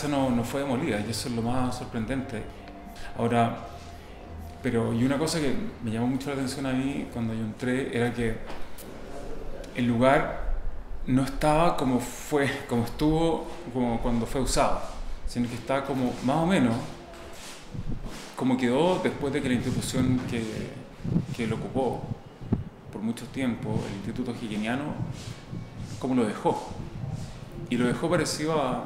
casa no fue demolida, y eso es lo más sorprendente. Ahora, y una cosa que me llamó mucho la atención a mí cuando yo entré era que el lugar no estaba como estuvo como cuando fue usado, sino que está como más o menos como quedó después de que la institución que lo ocupó por mucho tiempo, el Instituto Higginiano, como lo dejó. Y lo dejó parecido a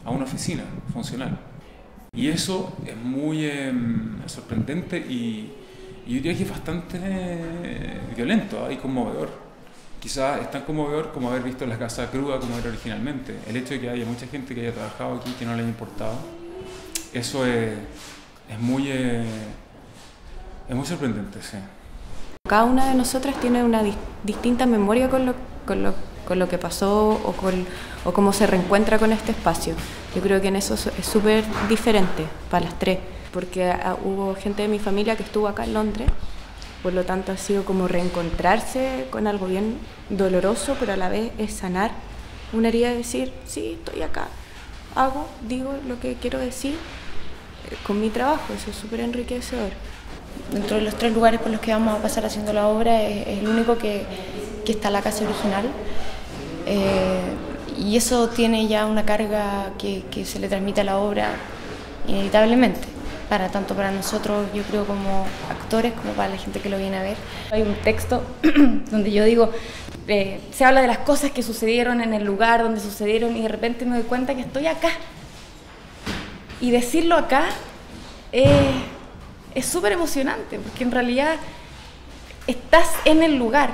una oficina funcional. Y eso es muy sorprendente y yo diría que es bastante violento y conmovedor. Quizás es tan conmovedor como haber visto la casa cruda como era originalmente. El hecho de que haya mucha gente que haya trabajado aquí que no le haya importado, eso es muy sorprendente, sí. Cada una de nosotras tiene una distinta memoria con lo que pasó o cómo se reencuentra con este espacio. Yo creo que en eso es súper diferente para las tres, porque hubo gente de mi familia que estuvo acá en Londres, por lo tanto ha sido como reencontrarse con algo bien doloroso, pero a la vez es sanar una herida de decir, sí, estoy acá, digo lo que quiero decir con mi trabajo, eso es súper enriquecedor. Dentro de los 3 lugares por los que vamos a pasar haciendo la obra es el único que está la casa original, y eso tiene ya una carga que se le transmite a la obra inevitablemente, tanto para nosotros, yo creo, como actores, como para la gente que lo viene a ver. Hay un texto donde yo digo, se habla de las cosas que sucedieron en el lugar donde sucedieron y de repente me doy cuenta que estoy acá, y decirlo acá es súper emocionante, porque en realidad estás en el lugar.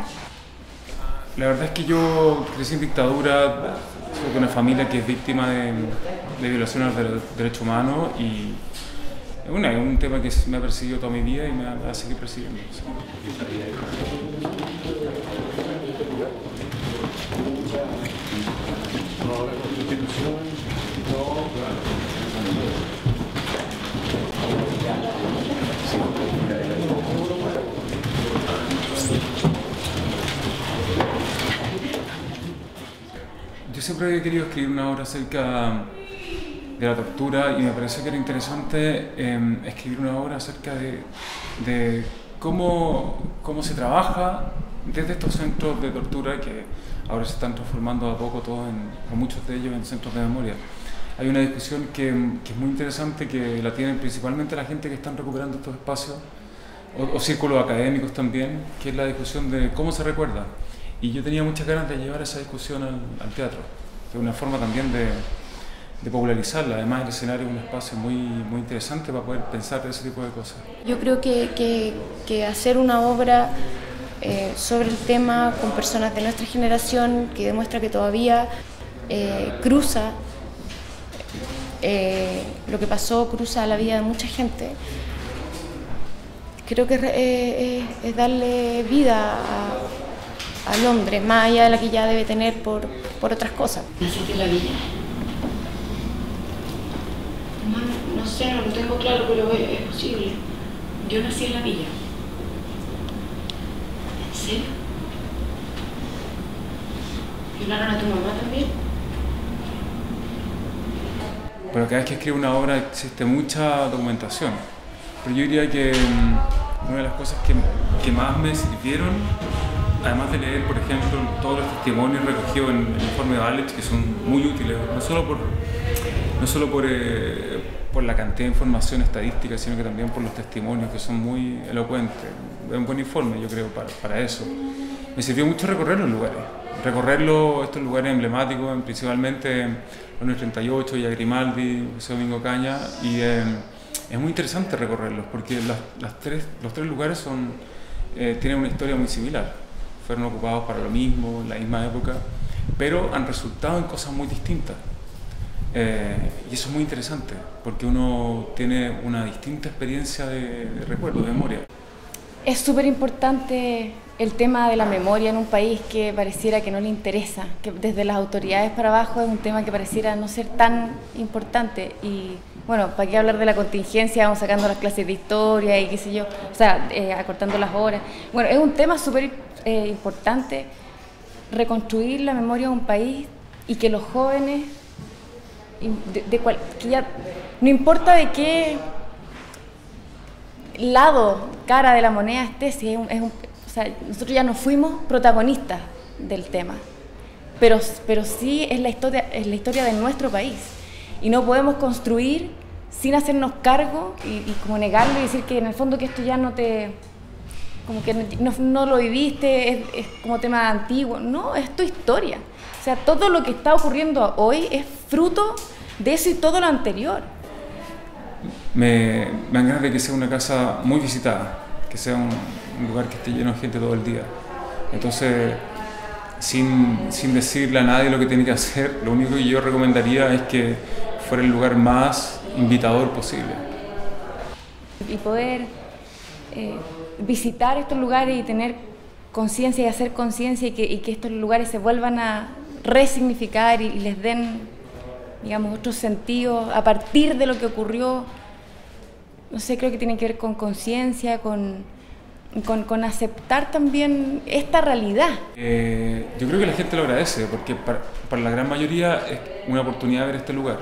La verdad es que yo crecí en dictadura, soy de una familia que es víctima de violaciones de los derechos humanos y es un tema que me ha perseguido toda mi vida y me va a seguir persiguiendo. Sí. Yo siempre he querido escribir una obra acerca de la tortura y me pareció que era interesante escribir una obra acerca de cómo se trabaja desde estos centros de tortura que ahora se están transformando a poco todos, o muchos de ellos, en centros de memoria. Hay una discusión que es muy interesante, que la tienen principalmente la gente que están recuperando estos espacios, o círculos académicos también, que es la discusión de cómo se recuerda. Y yo tenía muchas ganas de llevar esa discusión al teatro, de una forma también de popularizarla. Además, el escenario es un espacio muy interesante para poder pensar ese tipo de cosas. Yo creo que hacer una obra sobre el tema con personas de nuestra generación, que demuestra que todavía cruza lo que pasó, cruza la vida de mucha gente, creo que es darle vida a Londres, más allá de la que ya debe tener por otras cosas. ¿Naciste en la villa? No sé, no lo tengo claro, pero es posible. Yo nací en la villa. ¿En serio? ¿Violaron a tu mamá también? Pero cada vez que escribo una obra existe mucha documentación. Pero yo diría que una de las cosas que más me sirvieron, además de leer, por ejemplo, todos los testimonios recogidos en el informe de Valech, que son muy útiles, no solo por la cantidad de información estadística, sino que también por los testimonios, que son muy elocuentes. Es un buen informe, yo creo, para eso. Me sirvió mucho recorrer los lugares, estos lugares emblemáticos, principalmente los 38, Villa Grimaldi, José Domingo Caña, y es muy interesante recorrerlos, porque los tres lugares tienen una historia muy similar. Fueron ocupados para lo mismo, en la misma época, pero han resultado en cosas muy distintas. Y eso es muy interesante, porque uno tiene una distinta experiencia de recuerdo, de memoria. Es súper importante el tema de la memoria en un país que pareciera que no le interesa, que desde las autoridades para abajo es un tema que pareciera no ser tan importante. Y bueno, ¿para qué hablar de la contingencia? Vamos sacando las clases de historia y qué sé yo, o sea, acortando las horas. Bueno, es un tema súper importante reconstruir la memoria de un país y que los jóvenes que ya no importa de qué lado, cara de la moneda esté, si o sea, nosotros ya no fuimos protagonistas del tema, pero sí es la historia de nuestro país, y no podemos construir sin hacernos cargo y como negarlo y decir que en el fondo que esto ya no te, como que no lo viviste, es como tema antiguo. No, es tu historia. O sea, todo lo que está ocurriendo hoy es fruto de eso y todo lo anterior. Me dan ganas de que sea una casa muy visitada, que sea un lugar que esté lleno de gente todo el día. Entonces, sin decirle a nadie lo que tiene que hacer, lo único que yo recomendaría es que fuera el lugar más invitador posible. Y poder visitar estos lugares y tener conciencia y hacer conciencia y que estos lugares se vuelvan a resignificar y les den, digamos, otro sentido a partir de lo que ocurrió. No sé, creo que tiene que ver con conciencia, con aceptar también esta realidad. Yo creo que la gente lo agradece, porque para la gran mayoría es una oportunidad de ver este lugar,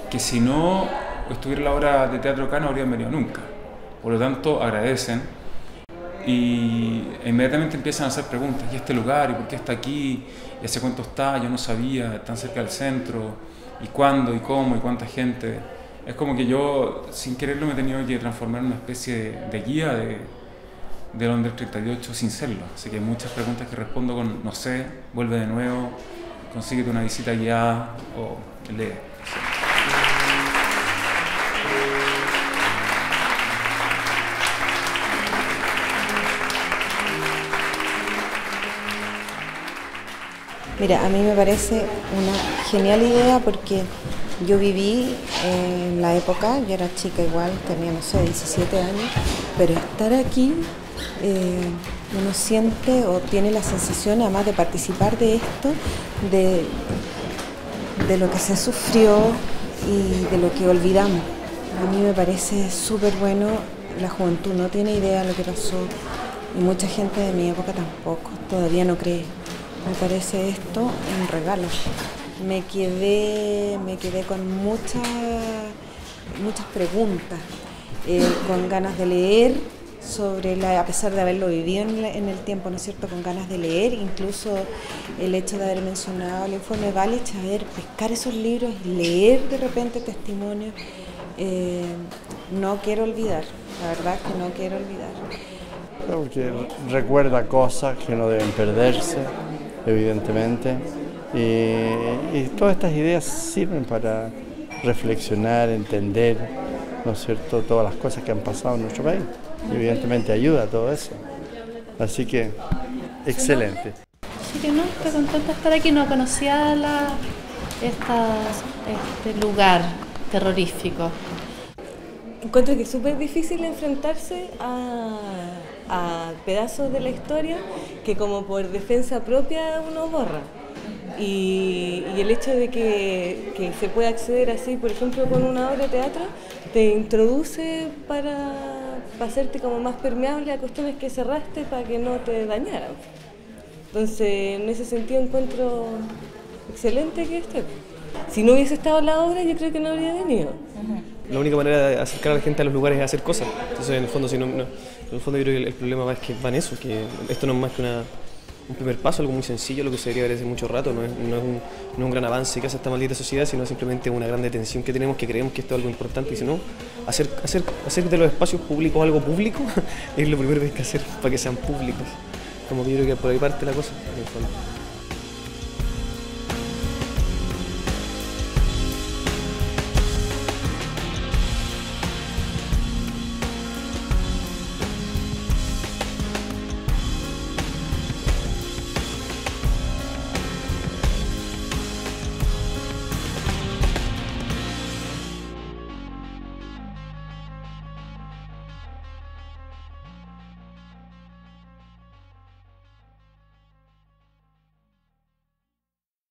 que si no estuviera la obra de teatro acá no habrían venido nunca. Por lo tanto, agradecen y inmediatamente empiezan a hacer preguntas. ¿Y este lugar? ¿Y por qué está aquí? ¿Y hace cuánto está? Yo no sabía, tan cerca del centro. ¿Y cuándo? ¿Y cómo? ¿Y cuánta gente? Es como que yo, sin quererlo, me he tenido que transformar en una especie de guía de Londres 38 sin serlo. Así que hay muchas preguntas que respondo con no sé, vuelve de nuevo, consíguete una visita guiada o lee. Mira, a mí me parece una genial idea porque yo viví en la época, yo era chica igual, tenía, no sé, 17 años, pero estar aquí uno siente o tiene la sensación, además de participar de esto, de lo que se sufrió y de lo que olvidamos. A mí me parece súper bueno, la juventud no tiene idea de lo que pasó y mucha gente de mi época tampoco, todavía no cree. Me parece esto un regalo. Me quedé con muchas preguntas, con ganas de leer a pesar de haberlo vivido en el tiempo, ¿no es cierto?, con ganas de leer, incluso el hecho de haber mencionado el informe Balich, pescar esos libros y leer de repente testimonios, no quiero olvidar, la verdad que no quiero olvidar. Porque recuerda cosas que no deben perderse, evidentemente, y todas estas ideas sirven para reflexionar, entender, ¿no es cierto?, todas las cosas que han pasado en nuestro país. Evidentemente ayuda a todo eso. Así que, excelente. Sí que no, estoy contenta de estar aquí, no conocía este lugar terrorífico. Encuentro que es súper difícil enfrentarse a pedazos de la historia que como por defensa propia uno borra. Y el hecho de que se pueda acceder así, por ejemplo, con una obra de teatro, te introduce para hacerte como más permeable a cuestiones que cerraste para que no te dañaran. Entonces, en ese sentido encuentro excelente que esté. Si no hubiese estado la obra, yo creo que no habría venido. La única manera de acercar a la gente a los lugares es hacer cosas. Entonces, en el fondo, yo creo que el problema va en eso, que esto no es más que un primer paso, algo muy sencillo, lo que se debería ver hace mucho rato, no es un gran avance que hace esta maldita sociedad, sino simplemente una gran detención que tenemos, que creemos que esto es algo importante, y si no, hacer de los espacios públicos algo público es lo primero que hay que hacer para que sean públicos. Como que yo creo que por ahí parte la cosa, en el fondo.